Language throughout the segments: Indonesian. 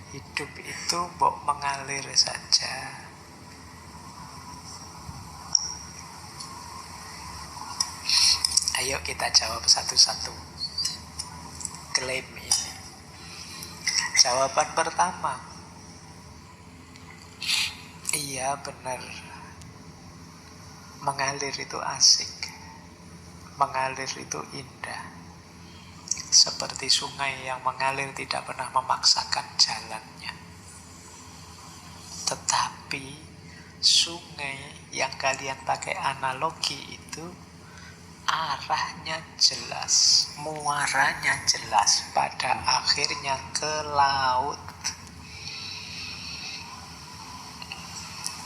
Hidup itu mbok mengalir saja. Ayo kita jawab satu-satu klaim ini. Jawaban pertama, iya benar, mengalir itu asik, mengalir itu indah. Seperti sungai yang mengalir tidak pernah memaksakan jalannya. Tetapi sungai yang kalian pakai analogi itu arahnya jelas, muaranya jelas, pada akhirnya ke laut.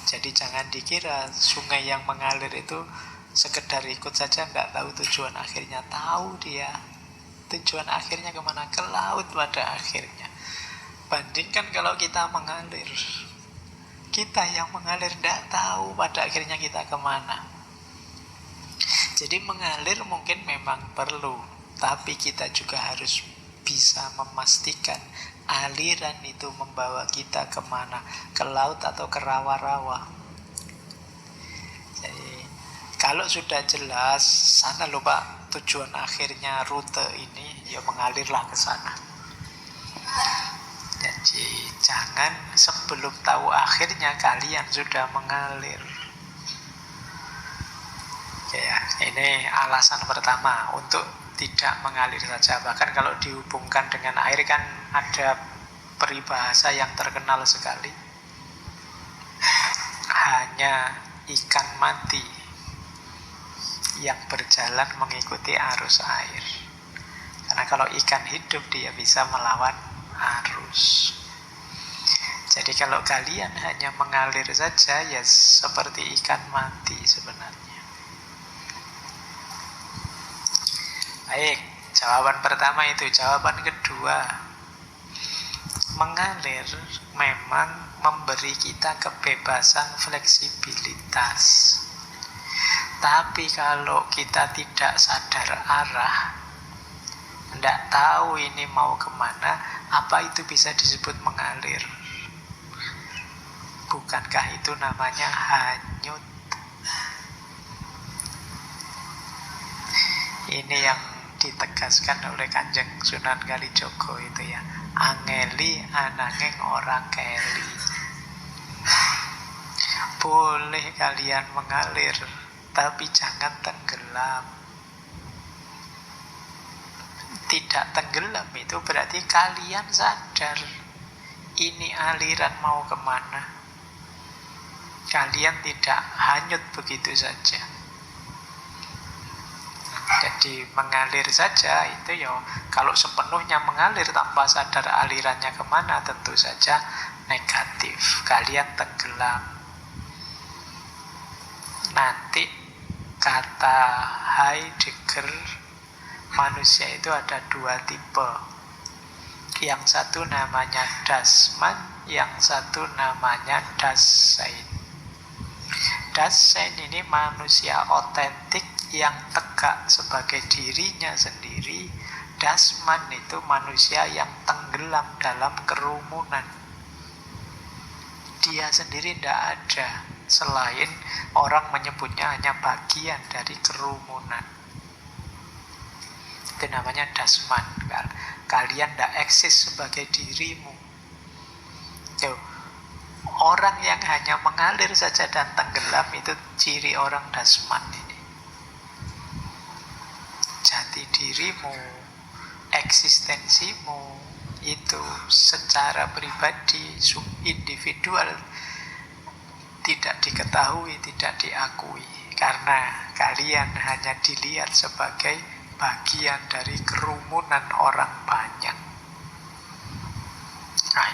Jadi jangan dikira sungai yang mengalir itu sekedar ikut saja, nggak tahu tujuan akhirnya. Tahu dia tujuan akhirnya kemana, ke laut pada akhirnya. Bandingkan kalau kita mengalir, kita yang mengalir nggak tahu pada akhirnya kita kemana. Jadi mengalir mungkin memang perlu, tapi kita juga harus bisa memastikan aliran itu membawa kita kemana, ke laut atau ke rawa-rawa. Jadi kalau sudah jelas sana loh Pak tujuan akhirnya rute ini, ya mengalirlah ke sana. Jadi jangan sebelum tahu akhirnya kalian sudah mengalir. Ya, ini alasan pertama untuk tidak mengalir saja. Bahkan kalau dihubungkan dengan air kan ada peribahasa yang terkenal sekali. Hanya ikan mati yang berjalan mengikuti arus air. Karena kalau ikan hidup dia bisa melawan arus. Jadi kalau kalian hanya mengalir saja, ya seperti ikan mati sebenarnya. Baik, jawaban pertama itu. Jawaban kedua, mengalir memang memberi kita kebebasan, fleksibilitas. Tapi kalau kita tidak sadar arah, tidak tahu ini mau kemana, apa itu bisa disebut mengalir? Bukankah itu namanya hanyut? Ini yang ditegaskan oleh Kanjeng Sunan Kalijogo itu ya, angeli ananging ora keli. Boleh kalian mengalir, tapi jangan tenggelam. Tidak tenggelam itu berarti kalian sadar ini aliran mau kemana. Kalian tidak hanyut begitu saja. Jadi mengalir saja itu ya, kalau sepenuhnya mengalir tanpa sadar alirannya kemana, tentu saja negatif. Kalian tenggelam. Nanti kata Heidegger, manusia itu ada dua tipe. Yang satu namanya Dasman, yang satu namanya Dasein. Dasein ini manusia otentik yang tegak sebagai dirinya sendiri. Dasman itu manusia yang tenggelam dalam kerumunan. Dia sendiri tidak ada, selain orang menyebutnya hanya bagian dari kerumunan. Itu namanya Dasman. Kalian tidak eksis sebagai dirimu. Tuh, orang yang hanya mengalir saja dan tenggelam itu ciri orang Dasman ini. Jati dirimu, eksistensimu itu secara pribadi, individual, tidak diketahui, tidak diakui, karena kalian hanya dilihat sebagai bagian dari kerumunan orang banyak. Nah,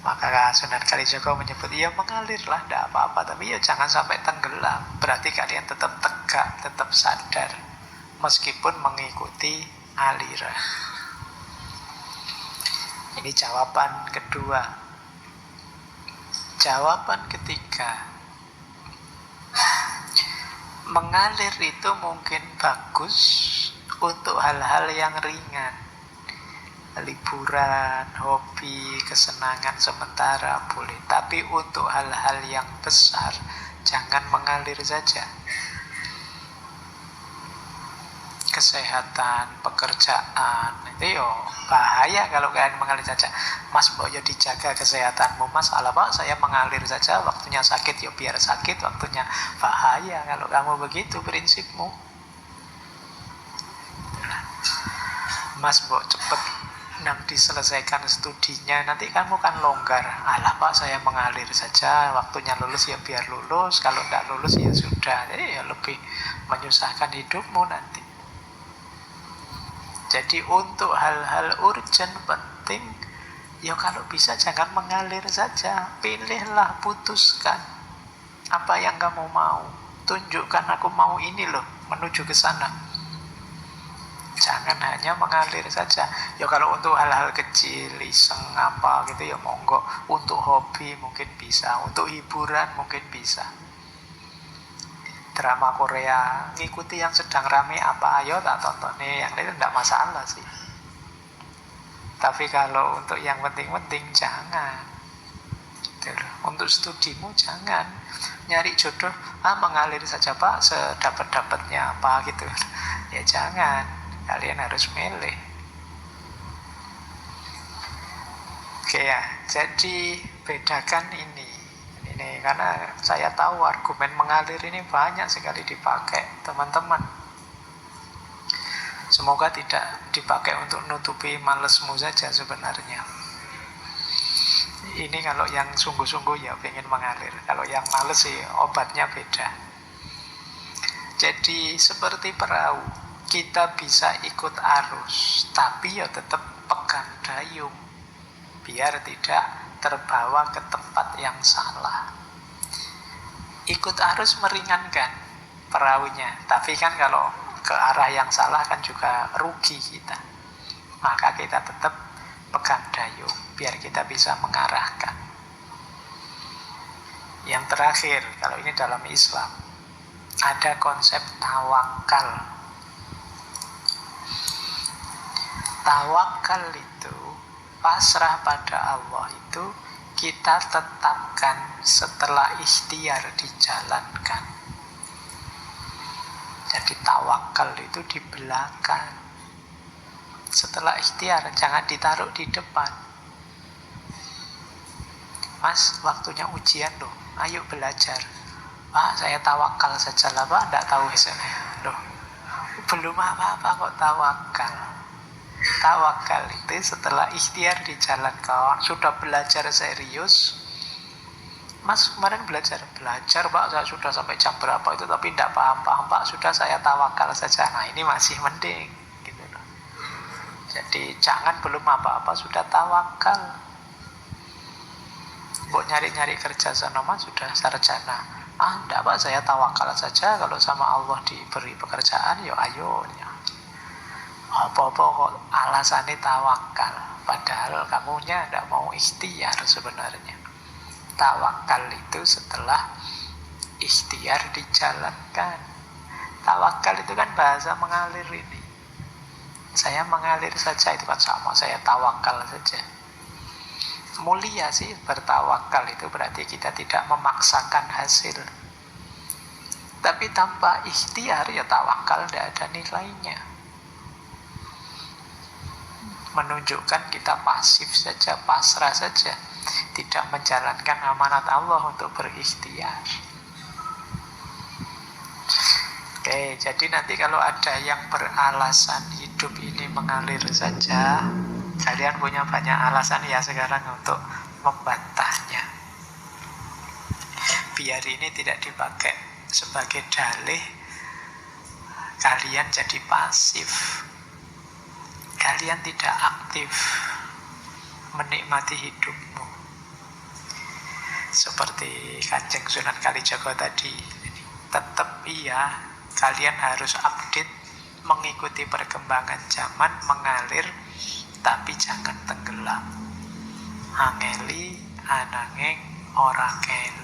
maka Sunan Kalijogo menyebut, ya mengalirlah, tidak apa-apa, tapi ya jangan sampai tenggelam. Berarti kalian tetap tegak, tetap sadar, meskipun mengikuti aliran. Ini jawaban kedua. Jawaban ketiga, mengalir itu mungkin bagus untuk hal-hal yang ringan. liburan, hobi, kesenangan sementara boleh. Tapi untuk hal-hal yang besar, jangan mengalir saja. Kesehatan, pekerjaan, itu yo bahaya kalau kalian mengalir saja. Mas, mbok yo dijaga kesehatanmu, Mas. Alah Pak, saya mengalir saja, waktunya sakit yo biar sakit, waktunya bahaya kalau kamu begitu prinsipmu. Mas, mbok cepet diselesaikan studinya, nanti kamu kan longgar. Alah Pak, saya mengalir saja, waktunya lulus ya biar lulus, kalau tidak lulus ya sudah. Jadi ya lebih menyusahkan hidupmu nanti. Jadi untuk hal-hal urgent penting, ya kalau bisa jangan mengalir saja. Pilihlah, putuskan apa yang kamu mau. Tunjukkan aku mau ini loh, menuju ke sana. Jangan hanya mengalir saja. Ya kalau untuk hal-hal kecil, iseng apa gitu ya monggo. Untuk hobi mungkin bisa, untuk hiburan mungkin bisa. Drama Korea, ngikuti yang sedang rame apa, ayo tak tonton nih, yang lain tidak masalah sih. Tapi kalau untuk yang penting-penting jangan. Gitu loh. Untuk studimu jangan nyari jodoh, mengalir saja Pak, sedapat-dapatnya apa gitu. Ya jangan, kalian harus milih. Oke ya, jadi bedakan ini karena saya tahu argumen mengalir ini banyak sekali dipakai teman-teman. Semoga tidak dipakai untuk nutupi malesmu saja sebenarnya. Ini kalau yang sungguh-sungguh ya pengen mengalir. Kalau yang males sih obatnya beda. Jadi seperti perahu, kita bisa ikut arus, tapi ya tetap pegang dayung biar tidak terbawa ke tempat yang salah. Ikut arus meringankan perahunya, tapi kan kalau ke arah yang salah kan juga rugi kita. Maka kita tetap pegang dayung biar kita bisa mengarahkan. Yang terakhir, kalau ini dalam Islam, ada konsep tawakal. Tawakal itu pasrah pada Allah, itu kita tetapkan setelah ikhtiar dijalankan. Jadi tawakal itu di belakang, setelah ikhtiar, jangan ditaruh di depan. Mas, waktunya ujian loh, ayo belajar. Pak, saya tawakal saja lah Pak, tidak tahu hasilnya. Loh, belum apa-apa kok tawakal. Tawakal itu setelah ikhtiar dijalankan, sudah belajar serius. Mas kemarin belajar Pak, saya sudah sampai jam berapa itu, tapi tidak paham Pak, sudah saya tawakal saja. Nah ini masih mending gitu loh. Jadi jangan belum apa-apa sudah tawakal. Mbok nyari-nyari kerja sana Mas, sudah sarjana. Tidak Pak, saya tawakal saja, kalau sama Allah diberi pekerjaan, ya ayo ya. Apa-apa kok alasannya tawakal, padahal kamunya tidak mau ikhtiar sebenarnya. Tawakal itu setelah ikhtiar dijalankan. Tawakal itu kan bahasa mengalir ini. Saya mengalir saja, itu kan sama, saya tawakal saja. Mulia sih bertawakal, itu berarti kita tidak memaksakan hasil. Tapi tanpa ikhtiar ya tawakal tidak ada nilainya. Menunjukkan kita pasif saja, pasrah saja, tidak menjalankan amanat Allah untuk berikhtiar. Oke, jadi nanti kalau ada yang beralasan hidup ini mengalir saja, kalian punya banyak alasan ya sekarang untuk membantahnya. Biar ini tidak dipakai sebagai dalih kalian jadi pasif, kalian tidak aktif menikmati hidupmu. Seperti Kanjeng Sunan Kalijaga tadi, tetap iya, kalian harus update, mengikuti perkembangan zaman, mengalir, tapi jangan tenggelam. Angeli ananging ora keli.